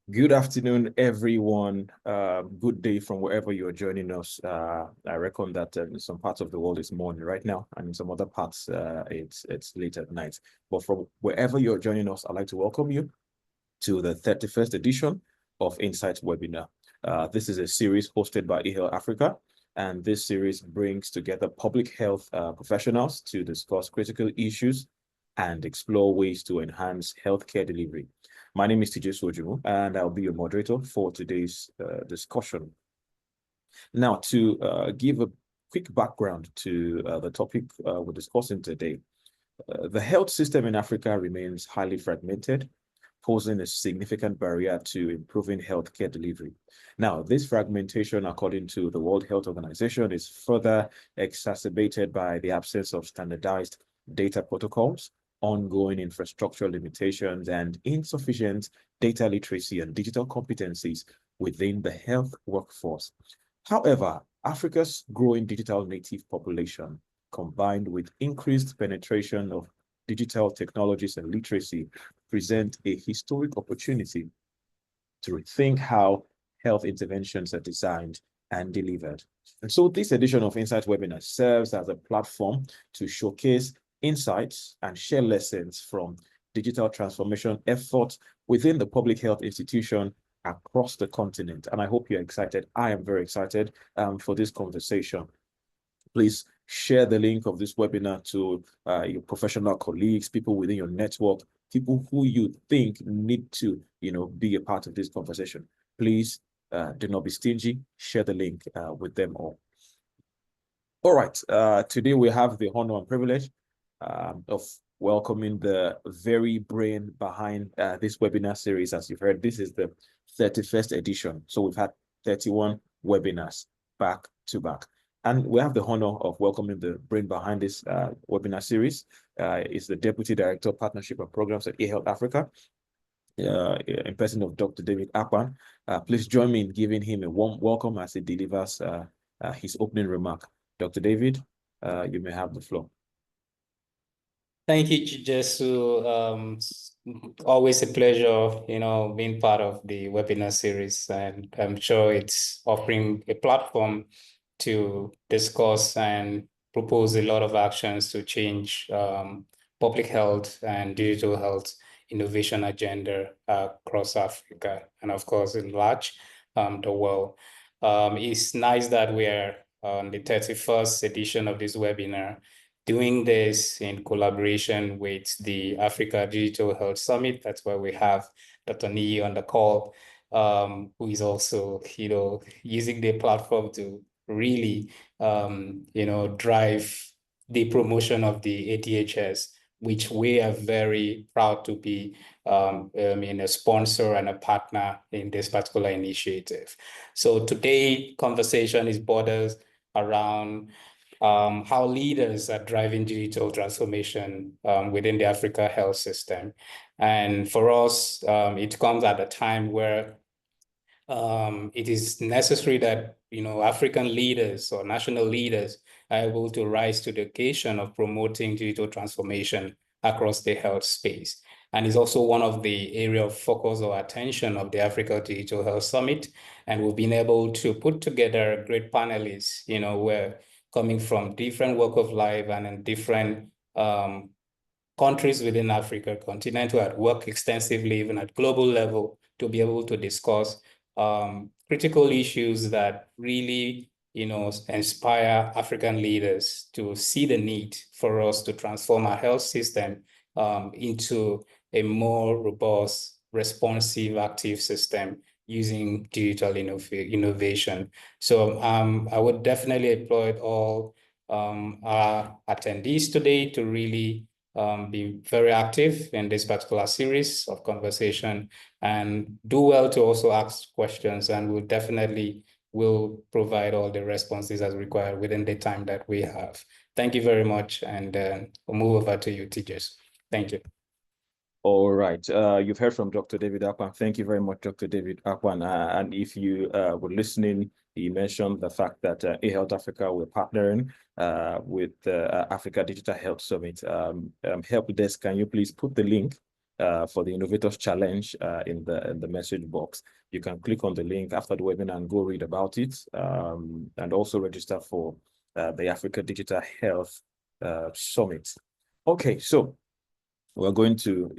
Good afternoon, everyone. Good day from wherever you're joining us. I reckon that in some parts of the world it's morning right now, and in some other parts it's late at night. But from wherever you're joining us, I'd like to welcome you to the 31st edition of Insights webinar. This is a series hosted by eHealth Africa, and this series brings together public health professionals to discuss critical issues and explore ways to enhance healthcare delivery. My name is TJ Sojumu, and I'll be your moderator for today's discussion. Now, to give a quick background to the topic we're discussing today, the health system in Africa remains highly fragmented, posing a significant barrier to improving healthcare delivery. Now, this fragmentation, according to the World Health Organization, is further exacerbated by the absence of standardized data protocols, ongoing infrastructure limitations, and insufficient data literacy and digital competencies within the health workforce. However, Africa's growing digital native population, combined with increased penetration of digital technologies and literacy, present a historic opportunity to rethink how health interventions are designed and delivered. And so this edition of Insights Webinar serves as a platform to showcase insights and share lessons from digital transformation efforts within the public health institution across the continent. And I hope you're excited. I am very excited for this conversation. Please share the link of this webinar to your professional colleagues, people within your network, people who you think need to, be a part of this conversation. Please do not be stingy. Share the link with them all. All right. Today we have the honor and privilege of welcoming the very brain behind this webinar series. As you've heard, this is the 31st edition. So we've had 31 webinars back to back. And we have the honor of welcoming the brain behind this webinar series. Is the Deputy Director of Partnership and Programs at eHealth Africa, in person of Dr. David Akpan. Please join me in giving him a warm welcome as he delivers his opening remark. Dr. David, you may have the floor. Thank you, Chijesu. Always a pleasure, being part of the webinar series, and I'm sure it's offering a platform to discuss and propose a lot of actions to change public health and digital health innovation agenda across Africa and, of course, in large the world. It's nice that we're on the 31st edition of this webinar, doing this in collaboration with the Africa Digital Health Summit. That's why we have Dr. Nii on the call, who is also, using the platform to really, drive the promotion of the ADHS, which we are very proud to be a sponsor and a partner in this particular initiative. So today, conversation is bordered around how leaders are driving digital transformation within the Africa health system. And for us, it comes at a time where it is necessary that African leaders or national leaders are able to rise to the occasion of promoting digital transformation across the health space. And it's also one of the area of focus or attention of the Africa Digital Health Summit. And we've been able to put together great panelists, where coming from different walk of life and in different countries within Africa continent who had worked extensively, even at global level, to be able to discuss critical issues that really, inspire African leaders to see the need for us to transform our health system into a more robust, responsive, active system using digital innovation. So I would definitely applaud all our attendees today to really be very active in this particular series of conversation, and do well to also ask questions, and we'll definitely will provide all the responses as required within the time that we have. Thank you very much, and we'll move over to you, Tejas. Thank you. All right. You've heard from Dr. David Akpan. Thank you very much, Dr. David Akpan. And if you were listening, he mentioned the fact that eHealth Africa, we're partnering with the Africa Digital Health Summit. Help desk, can you please put the link for the Innovators Challenge in the message box. You can click on the link after the webinar and go read about it, and also register for the Africa Digital Health Summit. Okay, so we're going to,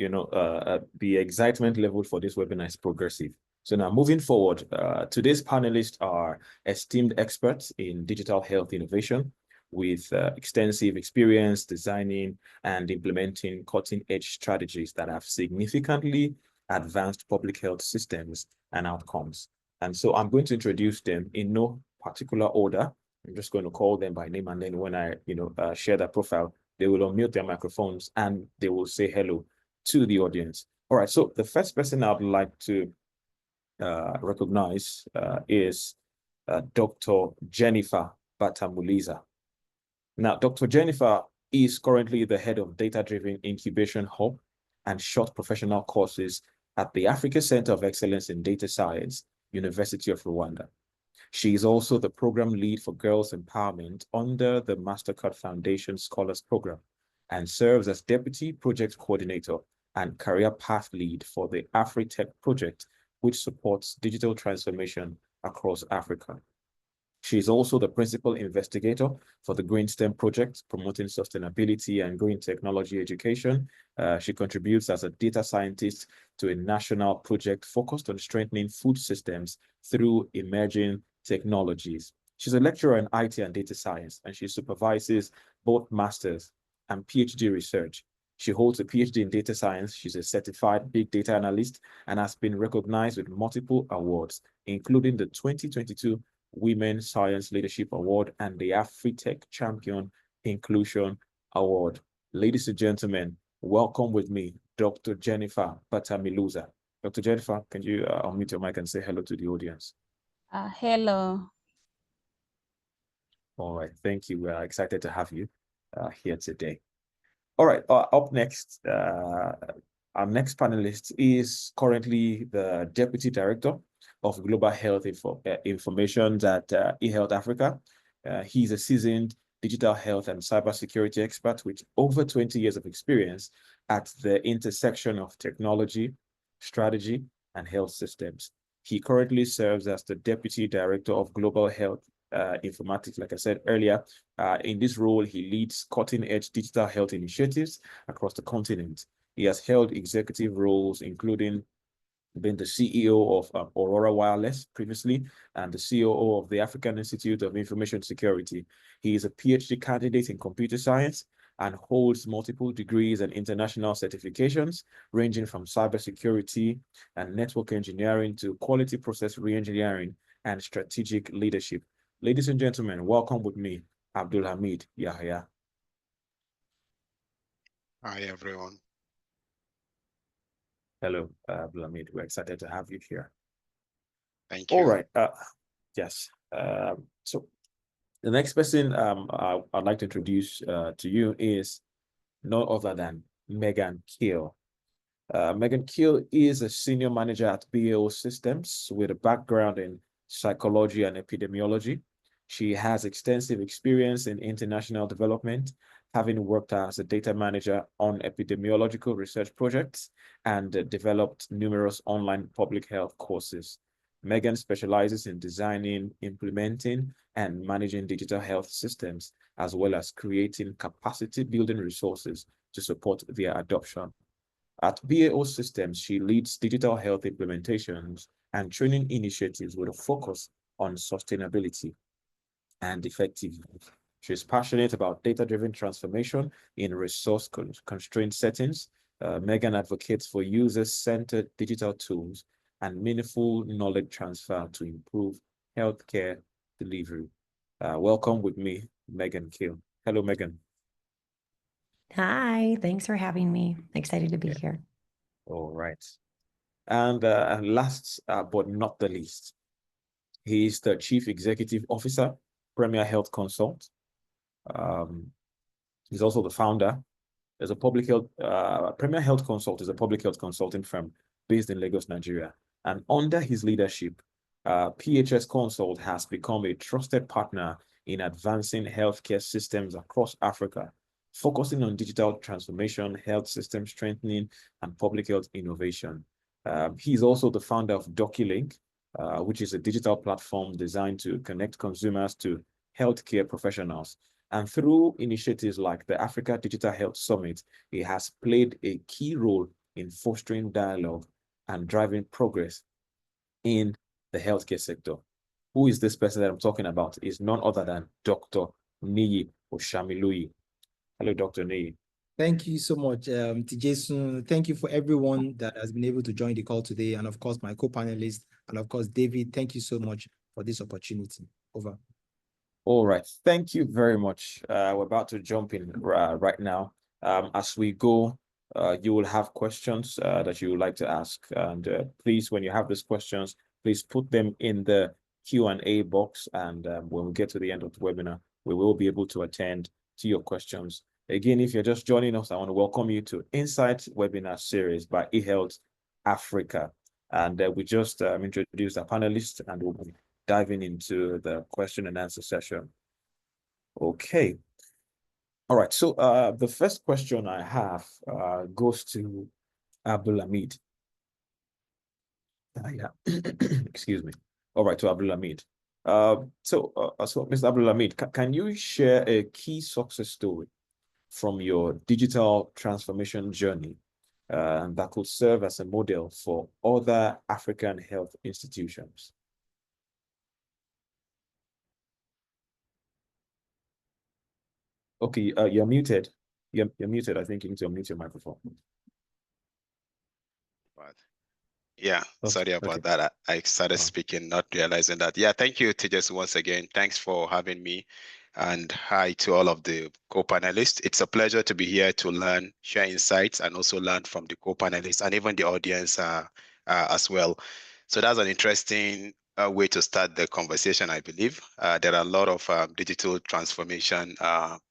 the excitement level for this webinar is progressive. So now moving forward, today's panelists are esteemed experts in digital health innovation with extensive experience designing and implementing cutting-edge strategies that have significantly advanced public health systems and outcomes. And so I'm going to introduce them in no particular order. I'm just going to call them by name, and then when I, share their profile, they will unmute their microphones and they will say hello to the audience. All right, so the first person I'd like to recognize is Dr. Jennifer Batamuliza. Now, Dr. Jennifer is currently the head of Data-Driven Incubation Hub and short professional courses at the Africa Center of Excellence in Data Science, University of Rwanda. She is also the program lead for girls empowerment under the MasterCard Foundation Scholars Program and serves as deputy project coordinator and career path lead for the AfriTech project, which supports digital transformation across Africa. She is also the principal investigator for the Green STEM project, promoting sustainability and green technology education. She contributes as a data scientist to a national project focused on strengthening food systems through emerging technologies. She's a lecturer in IT and data science, and she supervises both master's and PhD research. She holds a PhD in data science. She's a certified big data analyst and has been recognized with multiple awards, including the 2022 Women Science Leadership Award and the AfriTech Champion Inclusion Award. Ladies and gentlemen, welcome with me, Dr. Jennifer Batamiluza. Dr. Jennifer, can you unmute your mic and say hello to the audience? Hello. All right, thank you. We are excited to have you here today. All right, up next, our next panelist is currently the Deputy Director of Global Health Information at eHealth Africa. He's a seasoned digital health and cybersecurity expert with over 20 years of experience at the intersection of technology, strategy, and health systems. He currently serves as the Deputy Director of Global Health Informatics, like I said earlier. In this role, he leads cutting-edge digital health initiatives across the continent. He has held executive roles, including being the CEO of Aurora Wireless previously, and the COO of the African Institute of Information Security. He is a PhD candidate in computer science and holds multiple degrees and international certifications, ranging from cybersecurity and network engineering to quality process reengineering and strategic leadership. Ladies and gentlemen, welcome with me, Abdulhamid Yahya. Hi, everyone. Hello, Abdulhamid. We're excited to have you here. Thank you. All right. Yes. So the next person I'd like to introduce to you is none other than Megan Keel. Megan Keel is a senior manager at BAO Systems with a background in psychology and epidemiology. She has extensive experience in international development, having worked as a data manager on epidemiological research projects and developed numerous online public health courses. Megan specializes in designing, implementing, and managing digital health systems, as well as creating capacity building resources to support their adoption. At BAO Systems, she leads digital health implementations and training initiatives with a focus on sustainability and effectiveness. She's passionate about data-driven transformation in resource-constrained settings. Megan advocates for user-centered digital tools and meaningful knowledge transfer to improve healthcare delivery. Welcome with me, Megan Keel. Hello, Megan. Hi, thanks for having me. Excited to be here. All right. And last but not the least, he is the Chief Executive Officer, Premier Health Consult. He's also the founder. There's a public health, Premier Health Consult is a public health consulting firm based in Lagos, Nigeria. And under his leadership, PHS Consult has become a trusted partner in advancing healthcare systems across Africa, focusing on digital transformation, health system strengthening, and public health innovation. He's also the founder of DocuLink, which is a digital platform designed to connect consumers to healthcare professionals. And through initiatives like the Africa Digital Health Summit, he has played a key role in fostering dialogue and driving progress in the healthcare sector. Who is this person that I'm talking about? Is none other than Dr. Niyi Oshamiluyi. Hello, Dr. Niyi. Thank you so much, Jason. Thank you for everyone that has been able to join the call today. And of course, my co-panelists. And of course, David, thank you so much for this opportunity. Over. All right. Thank you very much. We're about to jump in right now. As we go, you will have questions that you would like to ask. And please, when you have these questions, please put them in the Q&A box. And when we get to the end of the webinar, we will be able to attend to your questions. Again, if you're just joining us, I want to welcome you to Insights webinar series by eHealth Africa. And we just introduced our panelists, and we'll be diving into the question and answer session. Okay. All right. So the first question I have goes to Abdulhamid. Yeah. Excuse me. All right, to Abdulhamid. So Mr. Abdulhamid, can you share a key success story from your digital transformation journey that could serve as a model for other African health institutions? Okay, you're muted. You're muted. I think you need to unmute your microphone. But yeah, Okay, sorry about okay. that. I started speaking, not realizing that. Yeah, thank you, Tejas, once again. Thanks for having me. And hi to all of the co-panelists. It's a pleasure to be here to learn, share insights, and also learn from the co-panelists and even the audience as well. So that's an interesting way to start the conversation, I believe. There are a lot of digital transformation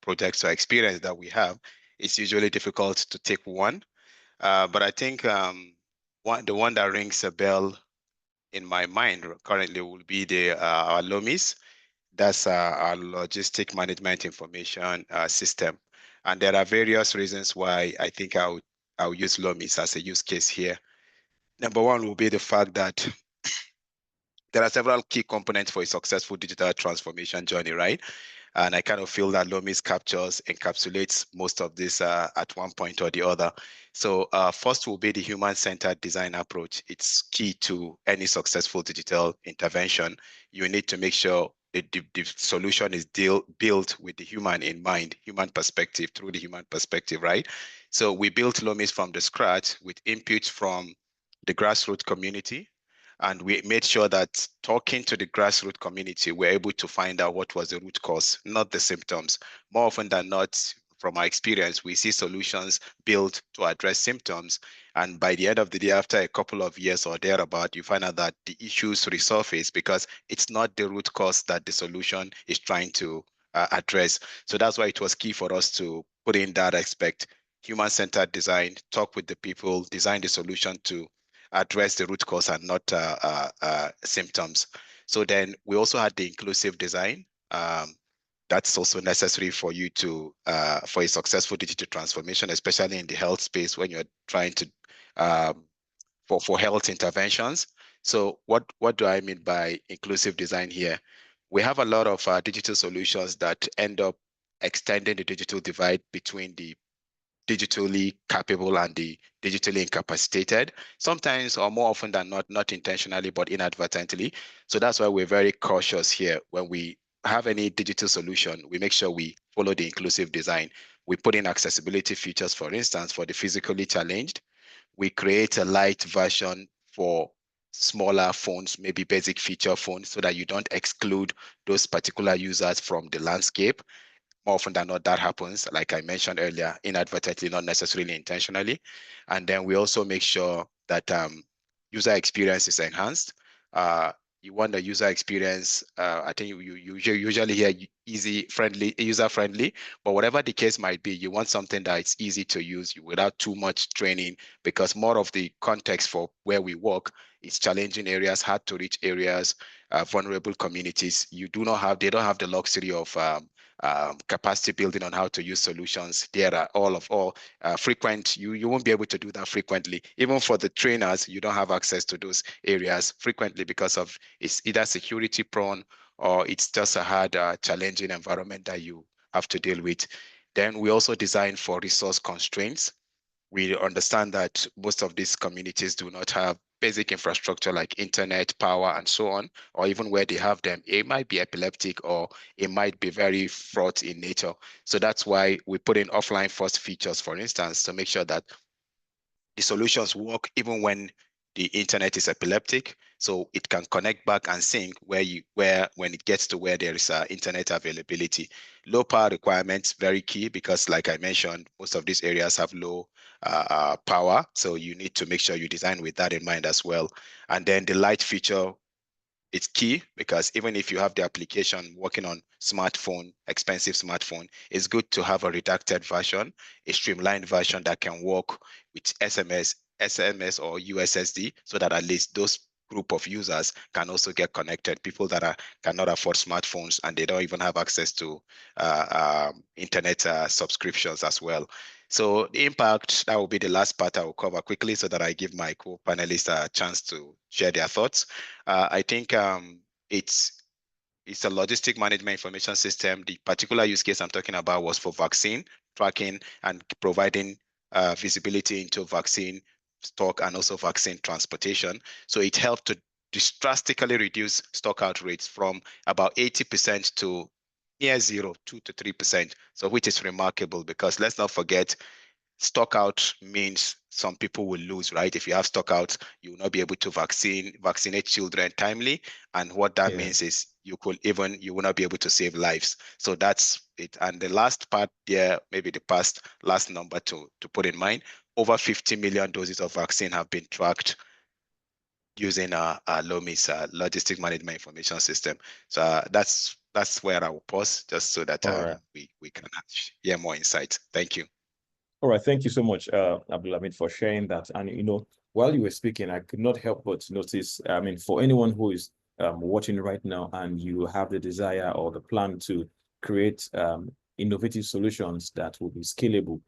projects or experience that we have. It's usually difficult to take one, but I think the one that rings a bell in my mind currently will be the our LOMIS. That's our logistic management information system. And there are various reasons why I think I'll use LOMIS as a use case here. Number one will be the fact that there are several key components for a successful digital transformation journey, right? And I kind of feel that LOMIS encapsulates most of this at one point or the other. So first will be the human-centered design approach. It's key to any successful digital intervention. You need to make sure the solution is built with the human in mind, human perspective, through the human perspective, right? So we built LOMIS from the scratch with inputs from the grassroots community. And we made sure that talking to the grassroots community, we're able to find out what was the root cause, not the symptoms. More often than not, from our experience, we see solutions built to address symptoms. And by the end of the day, after a couple of years or thereabout, you find out that the issues resurface because it's not the root cause that the solution is trying to address. So that's why it was key for us to put in that aspect, human-centered design, talk with the people, design the solution to address the root cause and not symptoms. So then we also had the inclusive design. That's also necessary for you to, for a successful digital transformation, especially in the health space when you're trying to, for health interventions. So what do I mean by inclusive design here? We have a lot of digital solutions that end up extending the digital divide between the digitally capable and the digitally incapacitated, sometimes or more often than not intentionally, but inadvertently. So that's why we're very cautious here. When we have any digital solution, we make sure we follow the inclusive design. We put in accessibility features, for instance, for the physically challenged. We create a light version for smaller phones, maybe basic feature phones, so that you don't exclude those particular users from the landscape. More often than not, that happens, like I mentioned earlier, inadvertently, not necessarily intentionally. And then we also make sure that user experience is enhanced. You want the user experience, I think you usually hear user-friendly, but whatever the case might be, you want something that's easy to use without too much training, because more of the context for where we work is challenging areas, hard to reach areas, vulnerable communities. They don't have the luxury of capacity building on how to use solutions. There are all frequent. You won't be able to do that frequently. Even for the trainers, you don't have access to those areas frequently because of it's either security prone or it's just a hard, challenging environment that you have to deal with. Then we also design for resource constraints. We understand that most of these communities do not have basic infrastructure like internet, power, and so on, or even where they have them, it might be epileptic or it might be very fraught in nature. So that's why we put in offline first features, for instance, to make sure that the solutions work even when the internet is epileptic, so it can connect back and sync when it gets to where there is internet availability. Low power requirements, very key, because like I mentioned, most of these areas have low power, so you need to make sure you design with that in mind as well. And then the light feature, it's key, because even if you have the application working on smartphone, expensive smartphone, it's good to have a redacted version, a streamlined version that can work with SMS or USSD, so that at least those group of users can also get connected. People that cannot afford smartphones and they don't even have access to internet subscriptions as well. So the impact, that will be the last part I will cover quickly so that I give my co-panelists a chance to share their thoughts. I think it's a logistic management information system. The particular use case I'm talking about was for vaccine tracking and providing visibility into vaccine stock and also vaccine transportation. So it helped to drastically reduce stock out rates from about 80% to near 0, 2 to 3%. So which is remarkable, because let's not forget, stock out means some people will lose, right? If you have stock out, you will not be able to vaccinate children timely. And what that means is you will not be able to save lives. So that's it. And the last part there, maybe the last number to put in mind, over 50 million doses of vaccine have been tracked using our LOMIS, Logistic Management Information System. So that's where I will pause, just so that we can hear more insights. Thank you. All right, thank you so much, Abdulhamid, for sharing that. And while you were speaking, I could not help but notice, for anyone who is watching right now and you have the desire or the plan to create innovative solutions that will be scalable,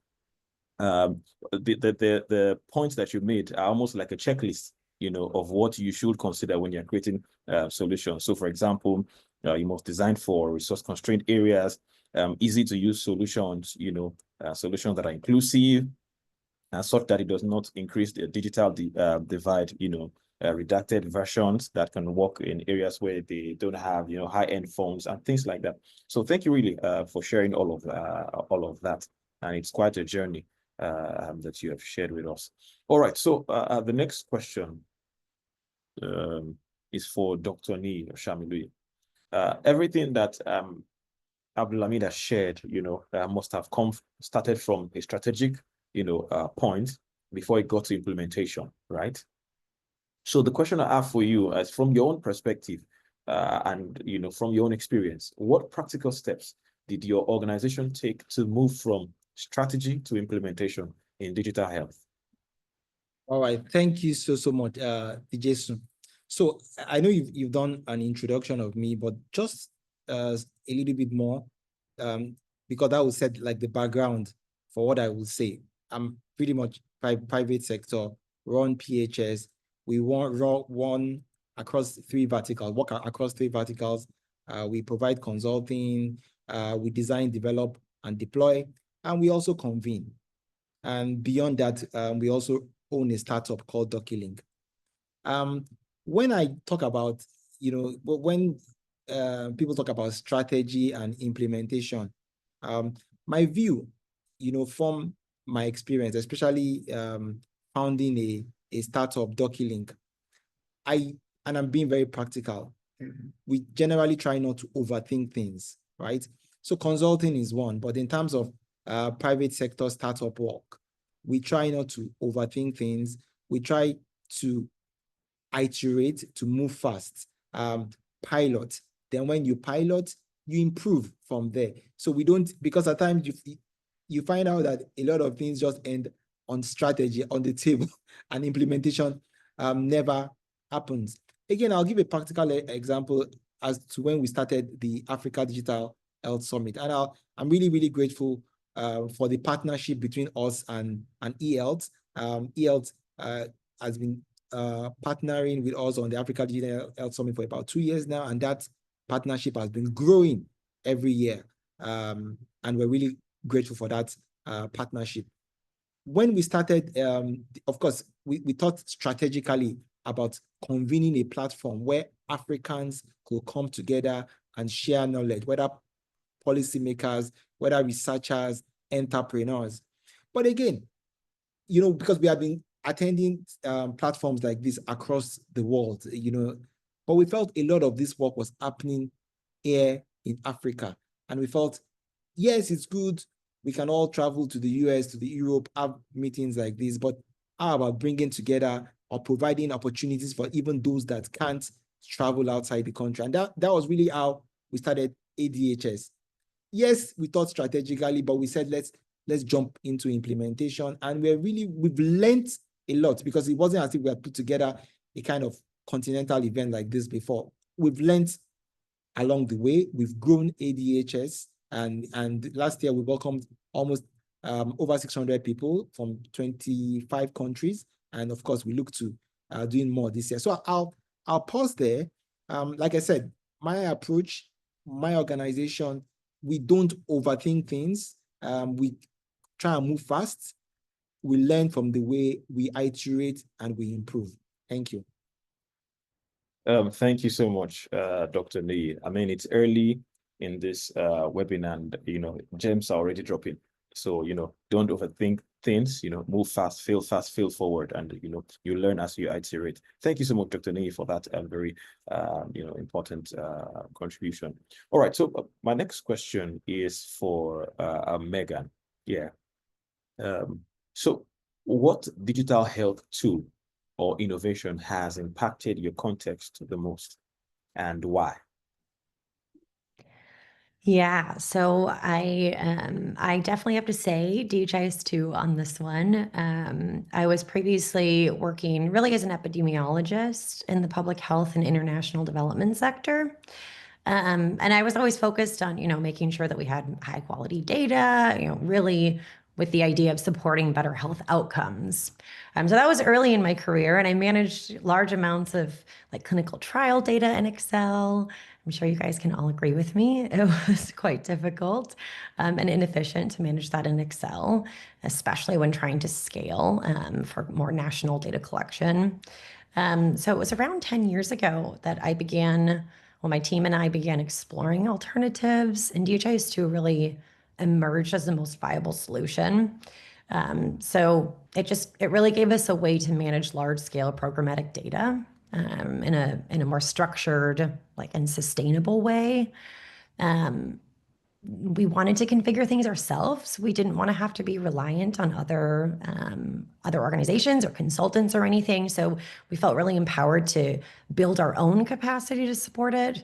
the points that you made are almost like a checklist, of what you should consider when you're creating solutions. So, for example, you must design for resource constrained areas, easy to use solutions, solutions that are inclusive, such that it does not increase the digital divide, redacted versions that can work in areas where they don't have, high-end phones and things like that. So thank you really for sharing all of that. And it's quite a journey that you have shared with us. All right, so the next question is for Dr. Ni Shamilu. Everything that Abdulhamid has shared, must have started from a strategic, point before it got to implementation, right? So the question I have for you is, from your own perspective, and from your own experience, what practical steps did your organization take to move from strategy to implementation in digital health? All right, thank you so much, Jason. So I know you've done an introduction of me, but just a little bit more, because that will set like the background for what I will say. I'm pretty much private sector, run PHS. We run across three verticals, work across three verticals. We provide consulting, we design, develop, and deploy, and we also convene. And beyond that, we also own a startup called DocuLink. When I talk about, when people talk about strategy and implementation, my view, from my experience, especially founding a startup, DocuLink, and I'm being very practical. We generally try not to overthink things, right? So consulting is one, but in terms of private sector startup work, we try not to overthink things. We try to iterate, to move fast, pilot. Then when you pilot, you improve from there. So we don't, because at times you find out that a lot of things just end on strategy on the table and implementation never happens. Again, I'll give a practical example as to when we started the Africa Digital Health Summit. And I'm really, really grateful for the partnership between us and eHealth. eHealth has been partnering with us on the Africa Digital Health Summit for about 2 years now, and that partnership has been growing every year. And we're really grateful for that partnership. When we started, of course, we thought strategically about convening a platform where Africans could come together and share knowledge, whether policymakers, whether researchers, entrepreneurs. But again, you know, because we have been attending platforms like this across the world, you know, but we felt a lot of this work was happening here in Africa. And we felt, yes, it's good. We can all travel to the US, to the Europe, have meetings like this, but how about bringing together or providing opportunities for even those that can't travel outside the country? And that was really how we started ADHS. Yes, we thought strategically, but we said, let's jump into implementation. And we've learned a lot, because it wasn't as if we had put together a kind of continental event like this before. We've learned along the way. We've grown ADHS, and last year we welcomed almost over 600 people from 25 countries. And of course, we look to doing more this year. So I'll pause there. Like I said, my approach, my organization, we don't overthink things. We try and move fast. We learn from the way we iterate and we improve. Thank you. Thank you so much, Dr. Lee. I mean, it's early in this webinar, and, you know, gems are already dropping. So, you know, don't overthink things, you know, move fast, fail forward, and, you know, you learn as you iterate. Thank you so much, Dr. Lee, for that very, you know, important contribution. All right, so my next question is for Megan. Yeah. So what digital health tool or innovation has impacted your context the most, and why? Yeah, so I definitely have to say DHIS2 on this one. I was previously working really as an epidemiologist in the public health and international development sector. And I was always focused on, you know, making sure that we had high quality data, you know, really with the idea of supporting better health outcomes. So that was early in my career, and I managed large amounts of like clinical trial data in Excel. I'm sure you guys can all agree with me. It was quite difficult and inefficient to manage that in Excel, especially when trying to scale for more national data collection. So it was around 10 years ago that my team and I began exploring alternatives, and DHIS2 really emerged as the most viable solution. So it really gave us a way to manage large scale programmatic data in a more structured, like, and sustainable way. We wanted to configure things ourselves. We didn't want to have to be reliant on other organizations or consultants or anything. So we felt really empowered to build our own capacity to support it.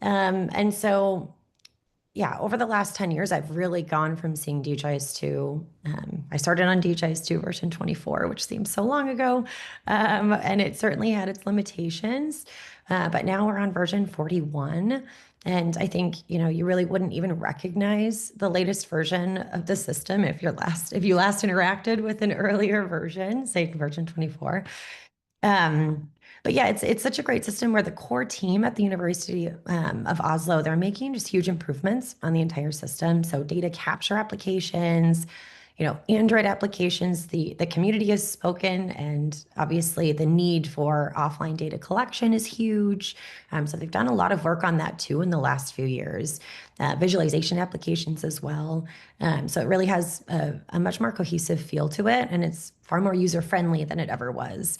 And so, yeah, over the last 10 years, I've really gone from seeing DHIS2. I started on DHIS2 version 24, which seems so long ago, and it certainly had its limitations. But now we're on version 41. And I think, you know, you really wouldn't even recognize the latest version of the system if you last interacted with an earlier version, say version 24. But yeah, it's such a great system where the core team at the University of Oslo, they're making just huge improvements on the entire system. So data capture applications, you know, Android applications, the community has spoken, and obviously the need for offline data collection is huge. So they've done a lot of work on that too in the last few years, visualization applications as well. So it really has a much more cohesive feel to it, and it's far more user-friendly than it ever was.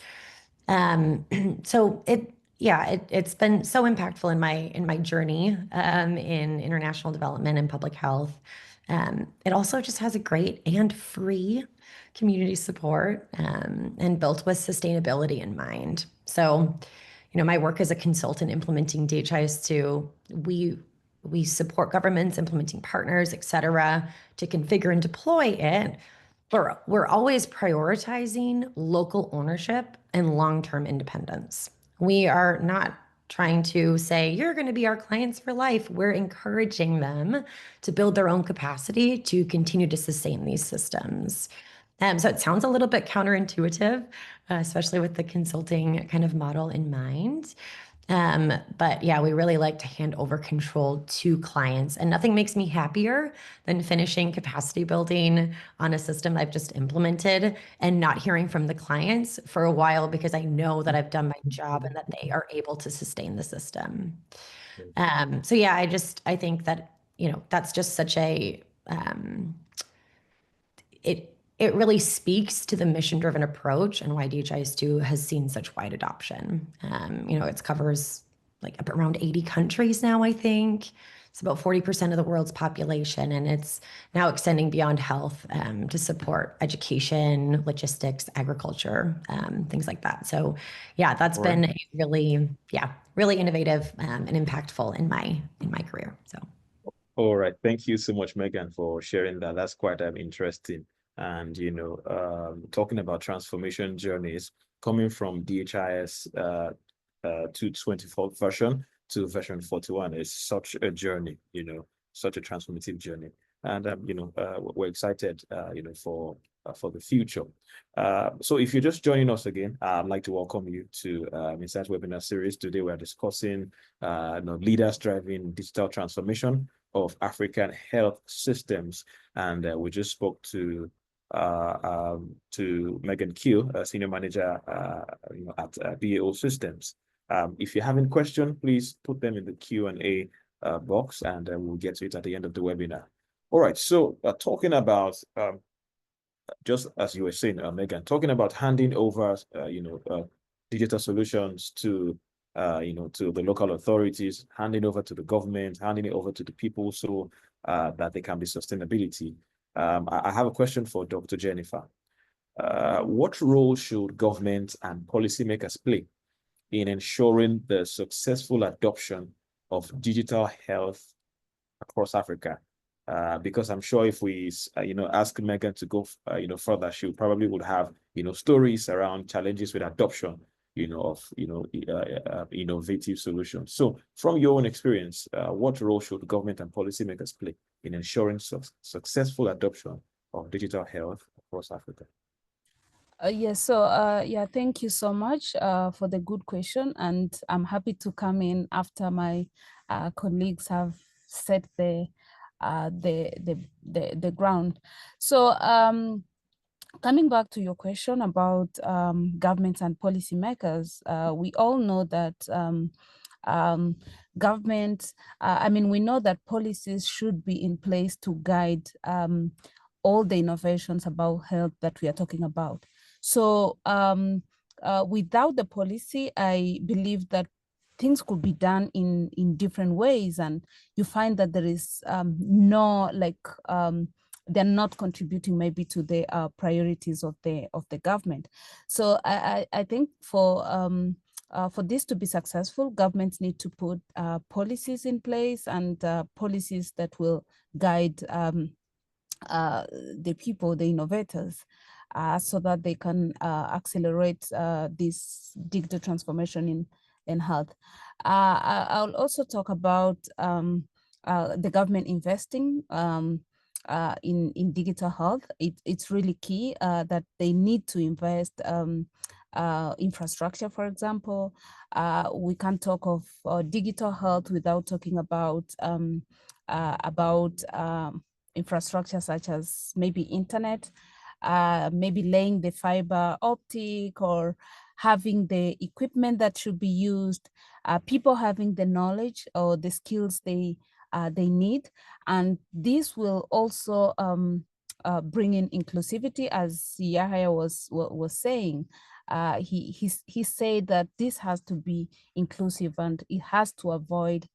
So it's been so impactful in my journey in international development and public health. It also just has a great and free community support and built with sustainability in mind. So, you know, my work as a consultant implementing DHIS2, we support governments, implementing partners, et cetera, to configure and deploy it. We're always prioritizing local ownership and long-term independence. We are not trying to say, you're going to be our clients for life. We're encouraging them to build their own capacity to continue to sustain these systems. So it sounds a little bit counterintuitive, especially with the consulting kind of model in mind. But yeah, we really like to hand over control to clients, and nothing makes me happier than finishing capacity building on a system I've just implemented and not hearing from the clients for a while, because I know that I've done my job and that they are able to sustain the system. So yeah, I think that, that's just such a, it really speaks to the mission-driven approach and why DHIS2 has seen such wide adoption. It covers like up around 80 countries now, I think. It's about 40% of the world's population, and it's now extending beyond health to support education, logistics, agriculture, things like that. So yeah, that's been a really innovative and impactful in my career. So. All right. Thank you so much, Megan, for sharing that. That's quite interesting. And, talking about transformation journeys, coming from DHIS 224 version to version 41 is such a journey, such a transformative journey. And, we're excited, for the future. So if you're just joining us again, I'd like to welcome you to Insights webinar series. Today, we're discussing leaders driving digital transformation of African health systems. And we just spoke to Megan Keel, Senior Manager at BAO Systems. If you have any questions, please put them in the Q&A box, and we'll get to it at the end of the webinar. All right, so talking about, just as you were saying, Megan, talking about handing over, digital solutions to the local authorities, handing over to the government, handing it over to the people so that there can be sustainability. I have a question for Dr. Jennifer. What role should government and policymakers play in ensuring the successful adoption of digital health across Africa? Because I'm sure if we, ask Megan to go, further, she probably would have, stories around challenges with adoption, of, innovative solutions. So from your own experience, what role should government and policymakers play in ensuring successful adoption of digital health across Africa? Yes, so thank you so much for the good question, and I'm happy to come in after my colleagues have set the ground. So coming back to your question about governments and policymakers, we all know that government, we know that policies should be in place to guide all the innovations about health that we are talking about. So without the policy, I believe that things could be done in different ways, and you find that there is they're not contributing maybe to the priorities of the government. So I think for this to be successful, governments need to put policies in place, and policies that will guide the people, the innovators, so that they can accelerate this digital transformation in health. I'll also talk about the government investing in digital health. It's really key that they need to invest infrastructure, for example. We can't talk of digital health without talking about infrastructure such as maybe internet, maybe laying the fiber optic, or having the equipment that should be used, people having the knowledge or the skills they need. And this will also bring in inclusivity, as Yahya was saying. He said that this has to be inclusive, and it has to avoid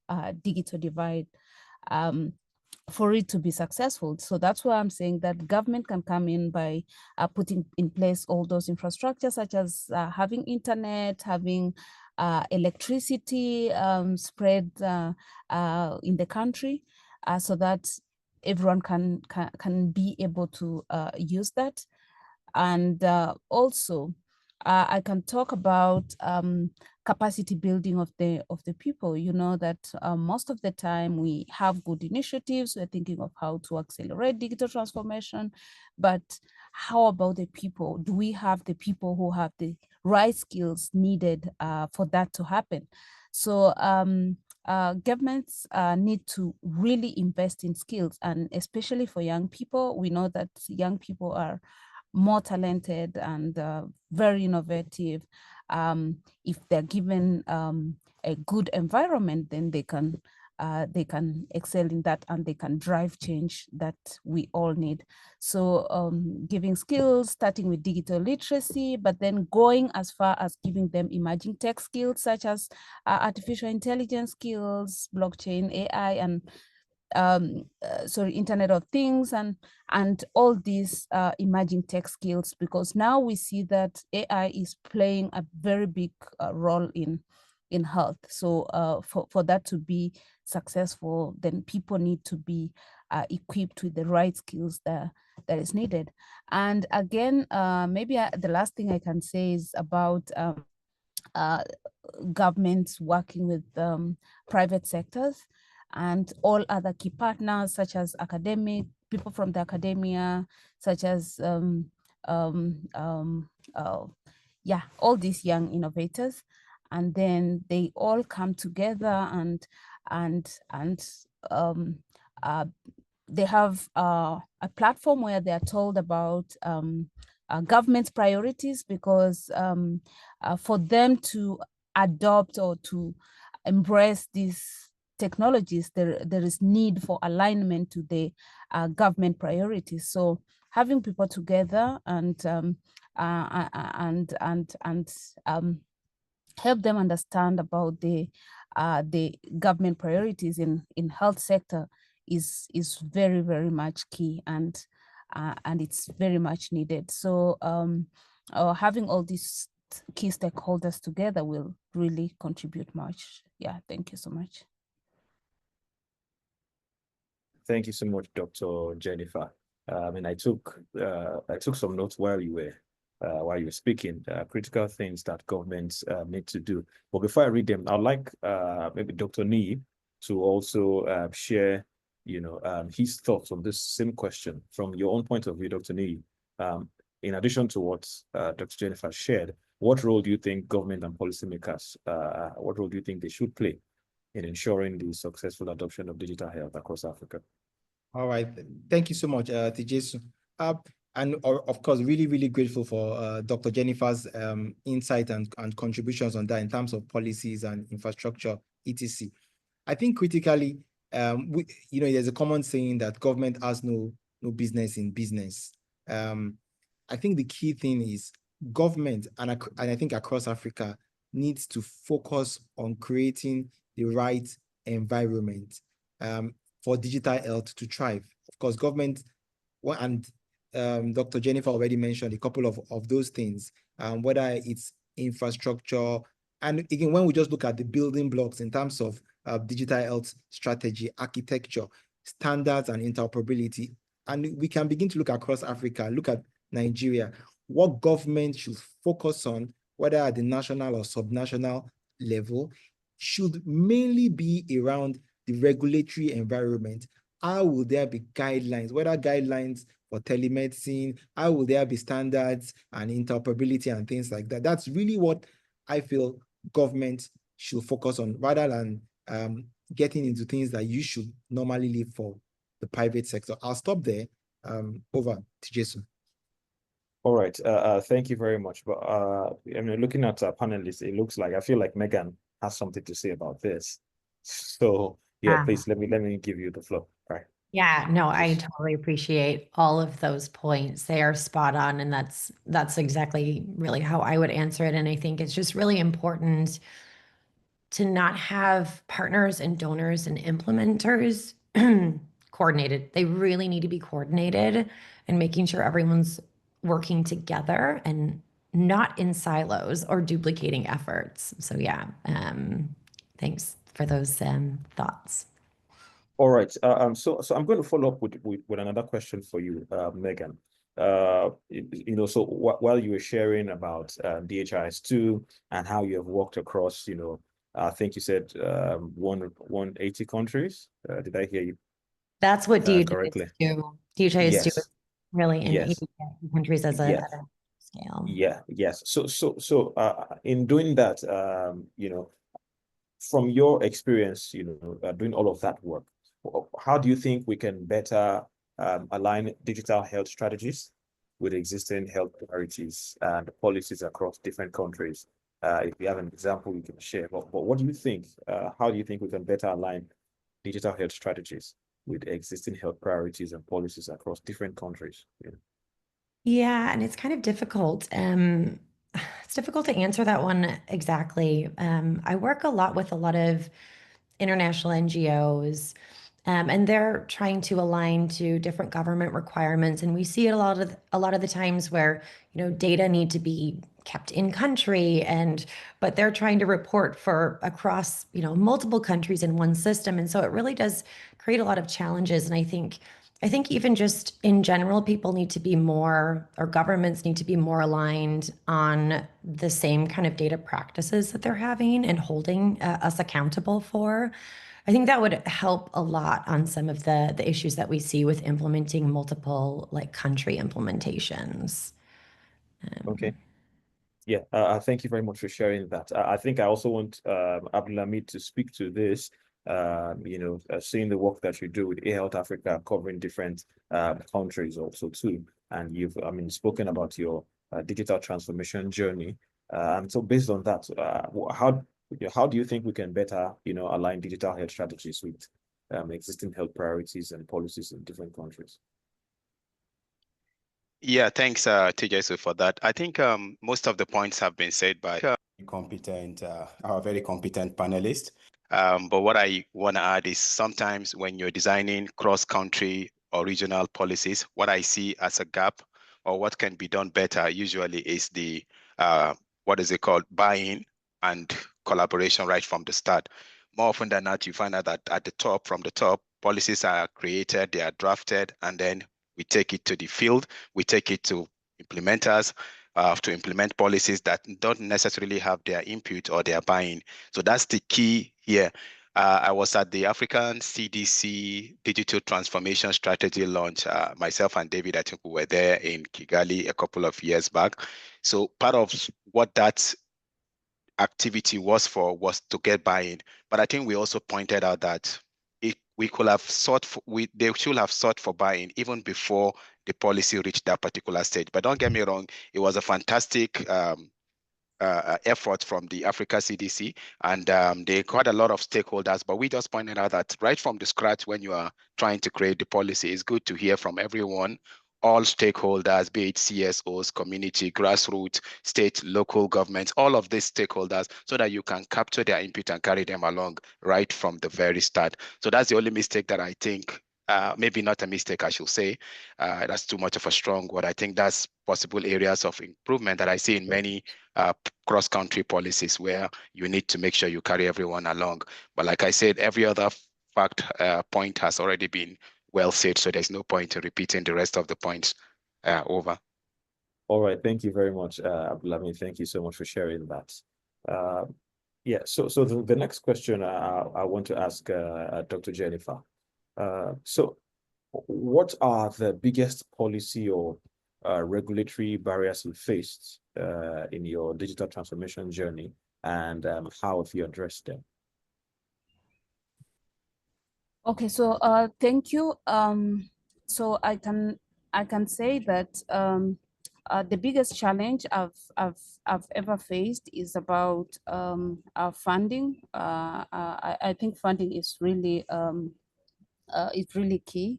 digital divide for it to be successful. So that's why I'm saying that government can come in by putting in place all those infrastructures, such as having internet, having electricity spread in the country, so that everyone can be able to use that. And also I can talk about capacity building of the people. You know that most of the time we have good initiatives. We're thinking of how to accelerate digital transformation, but how about the people? Do we have the people who have the right skills needed for that to happen? So governments need to really invest in skills, and especially for young people. We know that young people are more talented and very innovative. If they're given a good environment, then they can excel in that, and they can drive change that we all need. So giving skills, starting with digital literacy, but then going as far as giving them emerging tech skills such as artificial intelligence skills, blockchain, AI, and Internet of Things, and all these emerging tech skills, because now we see that AI is playing a very big role in health. So for that to be successful, then people need to be equipped with the right skills that is needed. And again, maybe the last thing I can say is about governments working with private sectors and all other key partners, such as people from the academia, such as all these young innovators, and then they all come together and they have a platform where they are told about government's priorities, because for them to adopt or to embrace these technologies, there is need for alignment to the government priorities. So having people together and help them understand about the government priorities in health sector is very, very much key, and it's very much needed. So having all these key stakeholders together will really contribute much. Yeah, thank you so much. Thank you so much, Dr. Jennifer. I took some notes while you were speaking. Critical things that governments need to do. But before I read them, I'd like maybe Dr. Nee to also share, his thoughts on this same question from your own point of view, Dr. Nee. In addition to what Dr. Jennifer shared, what role do you think government and policymakers, what role do you think they should play in ensuring the successful adoption of digital health across Africa? All right. Thank you so much, Tijesu. And of course, really, really grateful for Dr. Jennifer's insight and contributions on that in terms of policies and infrastructure, etc. I think critically, there's a common saying that government has no business in business. I think the key thing is government, and I think across Africa, needs to focus on creating the right environment for digital health to thrive. Of course, government, and Dr. Jennifer already mentioned a couple of those things, whether it's infrastructure, and again, when we just look at the building blocks in terms of digital health strategy, architecture, standards, and interoperability, and we can begin to look across Africa, look at Nigeria, what government should focus on, whether at the national or subnational level, should mainly be around the regulatory environment. How will there be guidelines, whether guidelines for telemedicine, how will there be standards and interoperability and things like that? That's really what I feel government should focus on, rather than getting into things that you should normally leave for the private sector. I'll stop there. Over to Jason. All right. Thank you very much. But looking at our panelists, I feel like Megan has something to say about this. So yeah, please let me give you the floor. All right. Yeah, no, I totally appreciate all of those points. They are spot on, and that's exactly really how I would answer it. And I think it's just really important to not have partners and donors and implementers coordinated. They really need to be coordinated, and making sure everyone's working together and not in silos or duplicating efforts. So yeah, thanks for those thoughts. All right. So I'm going to follow up with another question for you, Megan. so while you were sharing about DHIS2 and how you have walked across, I think you said 180 countries. Did I hear you? That's what DHIS correctly? DHIS do Yes. really in Yes. 80 countries as Yes. a scale. Yes. So in doing that, from your experience, doing all of that work, how do you think we can better align digital health strategies with existing health priorities and policies across different countries? If you have an example, you can share. But what do you think? How do you think we can better align digital health strategies with existing health priorities and policies across different countries? Yeah, and it's kind of difficult. It's difficult to answer that one exactly. I work a lot with a lot of international NGOs, and they're trying to align to different government requirements. And we see it a lot of the times where, data need to be kept in country, but they're trying to report for across, multiple countries in one system. And so it really does create a lot of challenges. And I think even just in general, people need to be more, or governments need to be more aligned on the same kind of data practices that they're having and holding us accountable for. I think that would help a lot on some of the issues that we see with implementing multiple country implementations. Okay. Yeah, thank you very much for sharing that. I think I also want Abdulhamid to speak to this. Seeing the work that you do with eHealth Africa, covering different countries also too, and you've, spoken about your digital transformation journey. And so, based on that, how do you think we can better, align digital health strategies with existing health priorities and policies in different countries? Yeah, thanks, TJ, for that. I think most of the points have been said by our very competent panelists. But what I want to add is sometimes when you're designing cross-country or regional policies, what I see as a gap or what can be done better usually is the, what is it called, buy-in and collaboration right from the start. More often than not, you find out that from the top, policies are created, they are drafted, and then we take it to the field, we take it to implementers to implement policies that don't necessarily have their input or their buy-in. So that's the key here. I was at the African CDC Digital Transformation Strategy launch. Myself and David, I think we were there in Kigali a couple of years back. So part of what that activity was to get buy-in. But I think we also pointed out that we could have they should have sought for buy-in even before the policy reached that particular stage. But don't get me wrong, it was a fantastic effort from the Africa CDC, and they got a lot of stakeholders, but we just pointed out that right from the scratch, when you are trying to create the policy, it's good to hear from everyone, all stakeholders, be it CSOs, community, grassroots, state, local governments, all of these stakeholders, so that you can capture their input and carry them along right from the very start. So that's the only mistake that I think, maybe not a mistake, I should say. That's too much of a strong word. I think that's possible areas of improvement that I see in many cross-country policies where you need to make sure you carry everyone along. But like I said, every other point has already been well said, so there's no point in repeating the rest of the points over. All right, thank you very much, Abdulhamid. Thank you so much for sharing that. Yeah, so the next question I want to ask Dr. Jennifer. So what are the biggest policy or regulatory barriers you faced in your digital transformation journey, and how have you addressed them? Okay, so thank you. So I can say that the biggest challenge I've ever faced is about our funding. I think funding is really key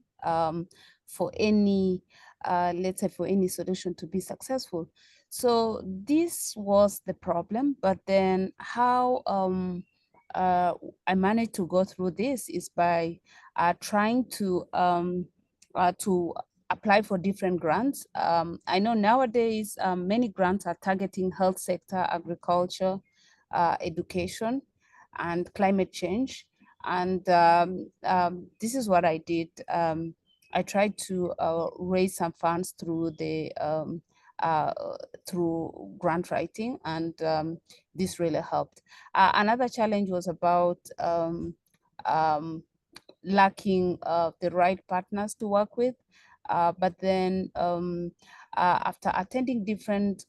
for any let's say for any solution to be successful. So this was the problem, but then how I managed to go through this is by trying to apply for different grants. I know nowadays many grants are targeting health sector, agriculture, education, and climate change. And this is what I did. I tried to raise some funds through the through grant writing, and this really helped. Another challenge was about lacking the right partners to work with. But then after attending different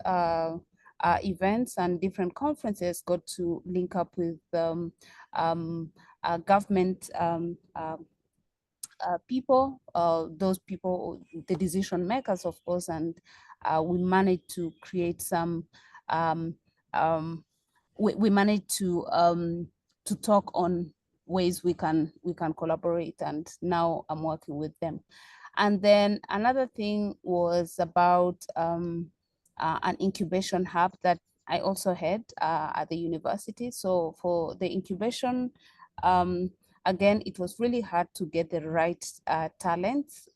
events and different conferences, got to link up with government people, those people, the decision makers, of course, and we managed to create some, we managed to talk on ways we can collaborate, and now I'm working with them. And then another thing was about an incubation hub that I also had at the university. So for the incubation, again, it was really hard to get the right talents.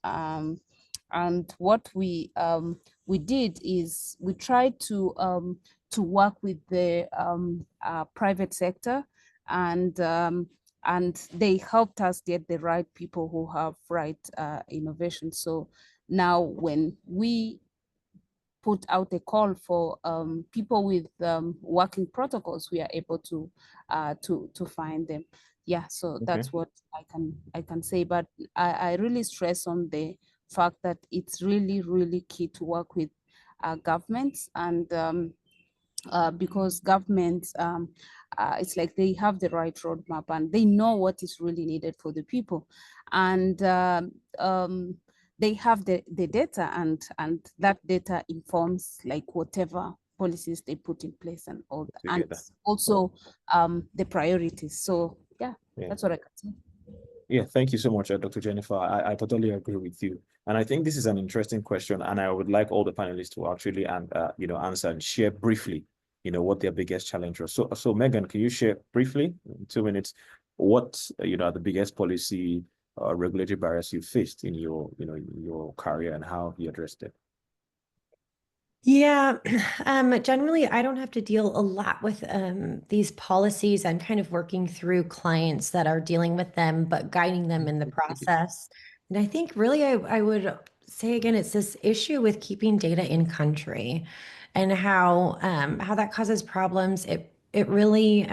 And what we did is we tried to work with the private sector, and they helped us get the right people who have right innovation. So now when we put out a call for people with working protocols, we are able to find them. Yeah, so that's what I can say. But I really stress on the fact that it's really, really key to work with governments, and because governments, it's like they have the right roadmap and they know what is really needed for the people, and they have the data, and that data informs like whatever policies they put in place and all that, and also the priorities. So yeah, that's what I can say. Yeah, thank you so much, Dr. Jennifer. I totally agree with you. And I think this is an interesting question, and I would like all the panelists to actually answer and share briefly, what their biggest challenge was. So Megan, can you share briefly, in 2 minutes, what are the biggest policy regulatory barriers you faced in your your career, and how you addressed it? Yeah, generally, I don't have to deal a lot with these policies. I'm kind of working through clients that are dealing with them, but guiding them in the process. And I think really I would say again, it's this issue with keeping data in country and how that causes problems. It really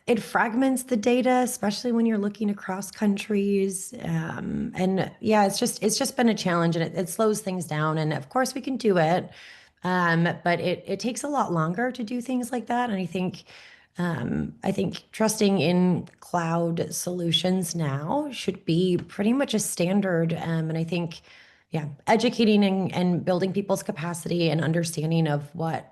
it fragments the data, especially when you're looking across countries. And yeah, it's just been a challenge, and it slows things down. And of course we can do it, but it takes a lot longer to do things like that. And I think trusting in cloud solutions now should be pretty much a standard. And I think, yeah, educating and building people's capacity and understanding of what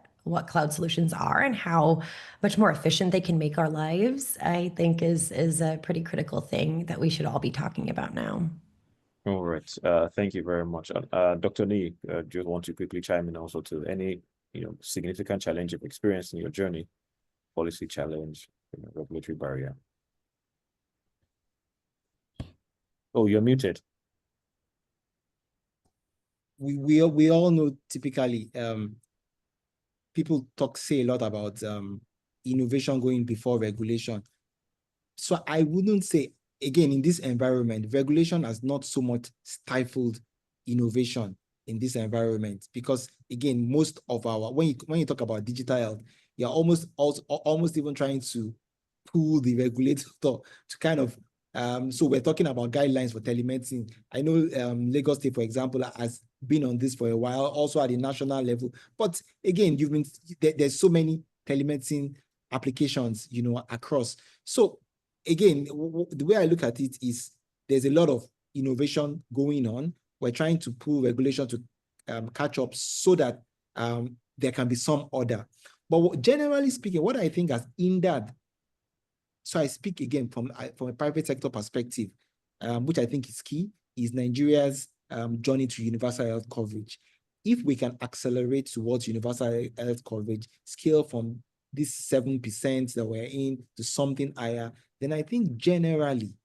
cloud solutions are and how much more efficient they can make our lives, I think is a pretty critical thing that we should all be talking about now. All right. Thank you very much. Dr. Nee, do you want to quickly chime in also to any significant challenge you've experienced in your journey, policy challenge, regulatory barrier? Oh, you're muted. We all know typically people say a lot about innovation going before regulation. So I wouldn't say, again, in this environment, regulation has not so much stifled innovation in this environment, because again, most of our, when you talk about digital health, you're almost even trying to pull the regulator to kind of, so we're talking about guidelines for telemedicine. I know Lagos State, for example, has been on this for a while, also at the national level. But again, there's so many telemedicine applications, across. So again, the way I look at it is there's a lot of innovation going on. We're trying to pull regulation to catch up so that there can be some order. But generally speaking, what I think has hindered, so I speak again from a private sector perspective, which I think is key, is Nigeria's journey to universal health coverage. If we can accelerate towards universal health coverage, scale from this 7% that we're in to something higher, then I think generally,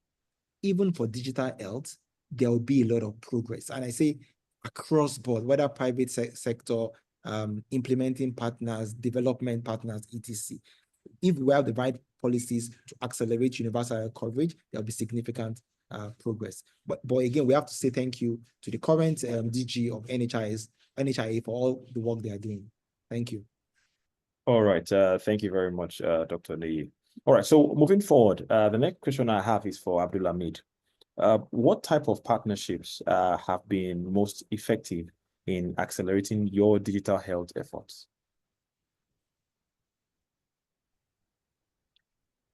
even for digital health, there will be a lot of progress. And I say across board, whether private sector, implementing partners, development partners, etc. If we have the right policies to accelerate universal health coverage, there'll be significant progress. But again, we have to say thank you to the current DG of NHIA for all the work they are doing. Thank you. All right. Thank you very much, Dr. Neyi. All right. So moving forward, the next question I have is for Abdulhamid. What type of partnerships have been most effective in accelerating your digital health efforts?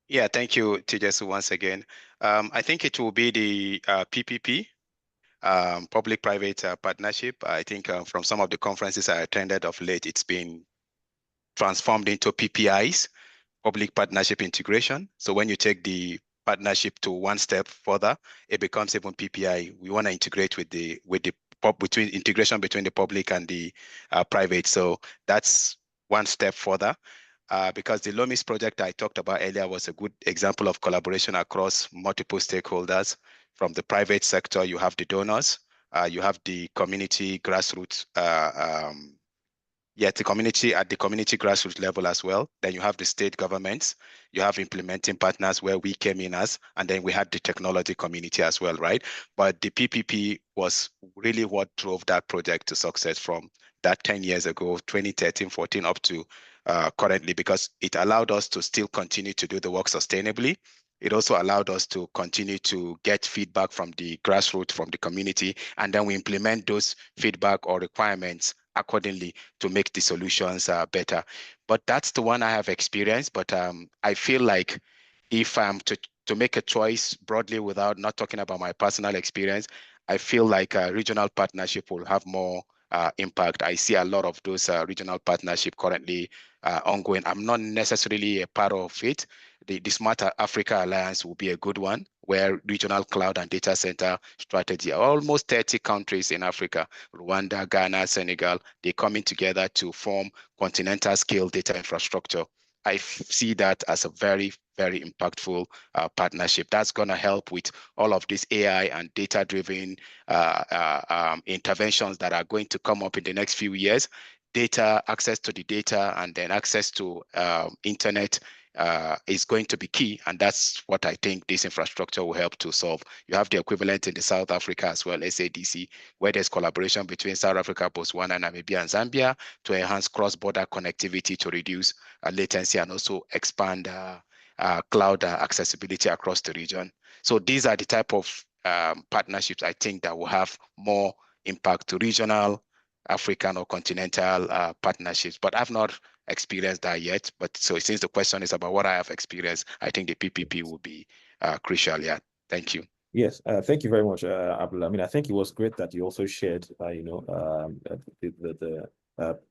Yeah, thank you, Tejas, once again. I think it will be the PPP, public-private partnership. I think from some of the conferences I attended of late, it's been transformed into PPIs, public partnership integration. So when you take the partnership to one step further, it becomes even PPI. We want to integrate between the public and the private. So that's one step further. Because the LOMIS project I talked about earlier was a good example of collaboration across multiple stakeholders. From the private sector, you have the donors, you have the community grassroots, the community at the community grassroots level as well. Then you have the state governments, you have implementing partners where we came in as, and then we had the technology community as well, right? But the PPP was really what drove that project to success from that 10 years ago, 2013, 14 up to currently, because it allowed us to still continue to do the work sustainably. It also allowed us to continue to get feedback from the grassroots, from the community, and then we implement those feedback or requirements accordingly to make the solutions better. But that's the one I have experienced. But I feel like if I'm to make a choice broadly without not talking about my personal experience, I feel like a regional partnership will have more impact. I see a lot of those regional partnership currently ongoing. I'm not necessarily a part of it. The Smart Africa Alliance will be a good one, where regional cloud and data center strategy, almost 30 countries in Africa, Rwanda, Ghana, Senegal, they're coming together to form continental scale data infrastructure. I see that as a very, very impactful partnership. That's going to help with all of this AI and data-driven interventions that are going to come up in the next few years. Data, access to the data, and then access to internet is going to be key. And that's what I think this infrastructure will help to solve. You have the equivalent in the South Africa as well, SADC, where there's collaboration between South Africa, Botswana, Namibia, and Zambia to enhance cross-border connectivity to reduce latency and also expand cloud accessibility across the region. So these are the type of partnerships I think that will have more impact to regional, African or continental partnerships, but I've not experienced that yet. But so since the question is about what I have experienced, I think the PPP will be crucial. Yeah, thank you. Yes, thank you very much, Abdul. I mean, I think it was great that you also shared, the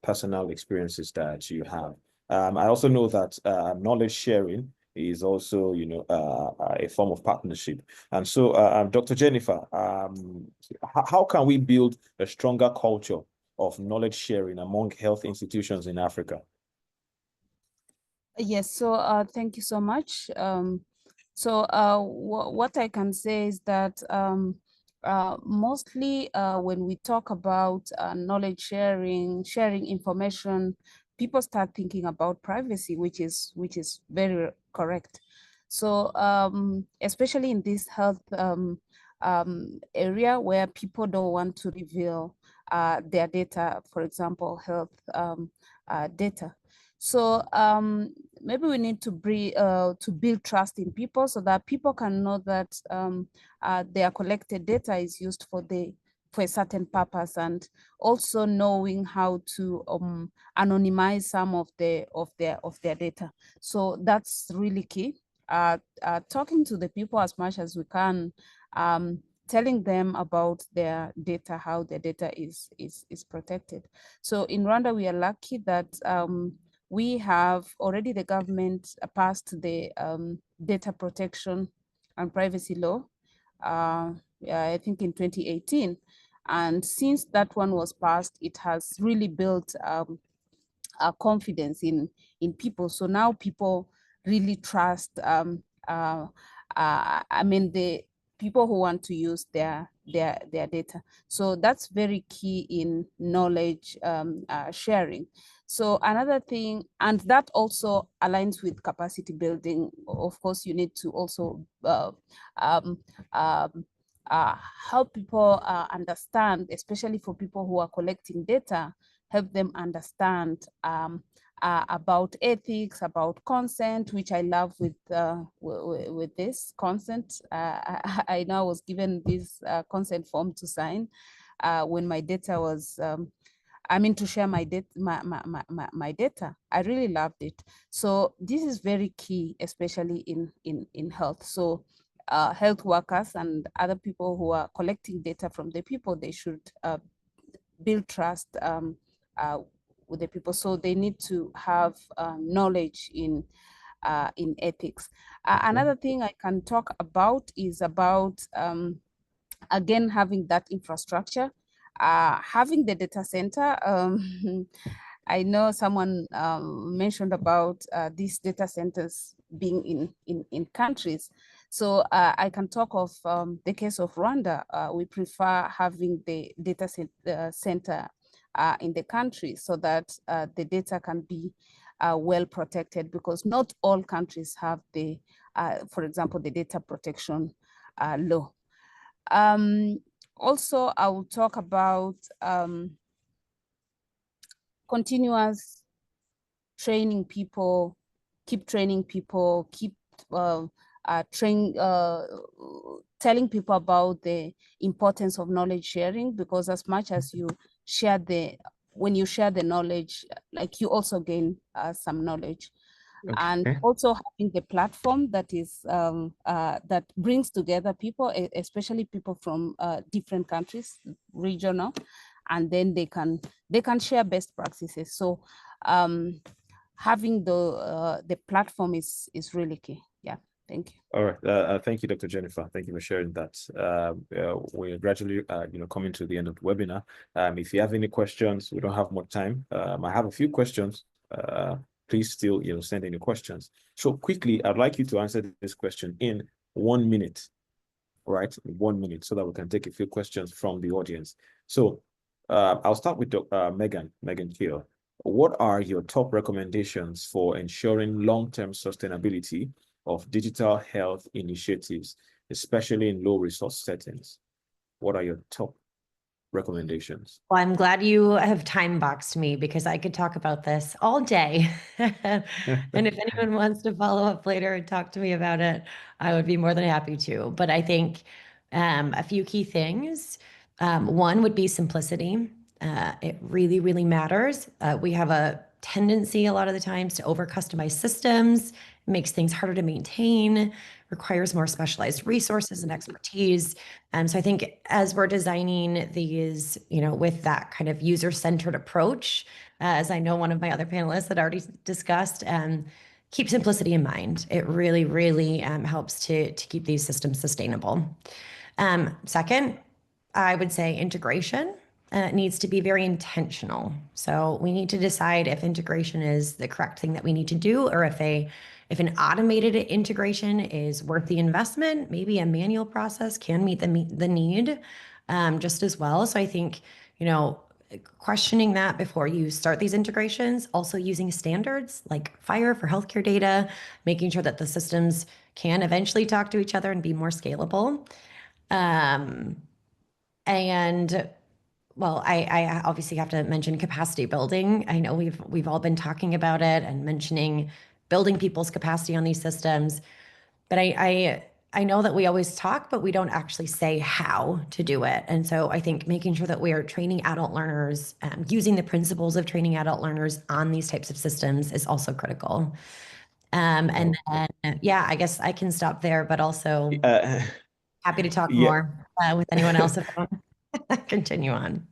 personal experiences that you have. I also know that knowledge sharing is also, a form of partnership. And so, Dr. Jennifer, how can we build a stronger culture of knowledge sharing among health institutions in Africa? Yes, so thank you so much. What I can say is that mostly when we talk about knowledge sharing information, people start thinking about privacy, which is very correct. So especially in this health area where people don't want to reveal their data, for example, health data. So maybe we need to build trust in people so that people can know that their collected data is used for a certain purpose, and also knowing how to anonymize some of their data. So that's really key. Talking to the people as much as we can, telling them about their data, how their data is protected. So in Rwanda, we are lucky that we have already, the government passed the data protection and privacy law, I think in 2018. And since that one was passed, it has really built a confidence in people. So now people really trust, I mean, people who want to use their data. So that's very key in knowledge sharing. So another thing, and that also aligns with capacity building. Of course, you need to also help people understand, especially for people who are collecting data, help them understand about ethics, about consent, which I love with this consent. I know I was given this consent form to sign when my data was, to share my data, my data. I really loved it. So this is very key, especially in health. So health workers and other people who are collecting data from the people, they should build trust with the people. So they need to have knowledge in ethics. Another thing I can talk about is about, again, having that infrastructure, having the data center. I know someone mentioned about these data centers being in countries. So I can talk of the case of Rwanda. We prefer having the data center in the country so that the data can be well protected, because not all countries have the, for example, the data protection law. Also, I will talk about continuous training people, keep training people, keep telling people about the importance of knowledge sharing, because as much as you share when you share the knowledge, like, you also gain some knowledge. Okay. And also having the platform that is that brings together people, especially people from different countries, regional, and then they can share best practices. So having the platform is really key. Yeah, thank you. All right, thank you, Dr. Jennifer. Thank you for sharing that. We're gradually, coming to the end of the webinar. If you have any questions, we don't have much time. I have a few questions. Please still, send in your questions. So quickly, I'd like you to answer this question in 1 minute, right? 1 minute, so that we can take a few questions from the audience. So I'll start with Megan Keel. What are your top recommendations for ensuring long-term sustainability of digital health initiatives, especially in low resource settings? What are your top recommendations? Well, I'm glad you have time boxed me, because I could talk about this all day. And if anyone wants to follow up later and talk to me about it, I would be more than happy to. But I think a few key things. One would be simplicity. It really, really matters. We have a tendency a lot of the times to over-customize systems. It makes things harder to maintain, requires more specialized resources and expertise. So I think as we're designing these, with that kind of user-centered approach, as I know one of my other panelists had already discussed, keep simplicity in mind. It really, really helps to keep these systems sustainable. Second, I would say integration needs to be very intentional. So we need to decide if integration is the correct thing that we need to do, or if an automated integration is worth the investment. Maybe a manual process can meet the need just as well. So I think, questioning that before you start these integrations, also using standards like FHIR for healthcare data, making sure that the systems can eventually talk to each other and be more scalable. Well, I obviously have to mention capacity building. I know we've all been talking about it and mentioning building people's capacity on these systems, but I know that we always talk, but we don't actually say how to do it. And so I think making sure that we are training adult learners, using the principles of training adult learners on these types of systems is also critical. And then, yeah, I guess I can stop there, but also happy to talk more with anyone else if I want to continue on.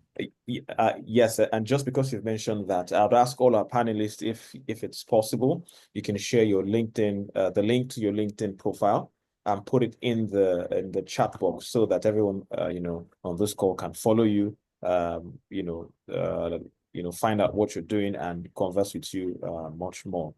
Yes, and just because you've mentioned that, I'd ask all our panelists if it's possible, you can share your LinkedIn, the link to your LinkedIn profile, and put it in the chat box so that everyone on this call can follow you, find out what you're doing and converse with you much more.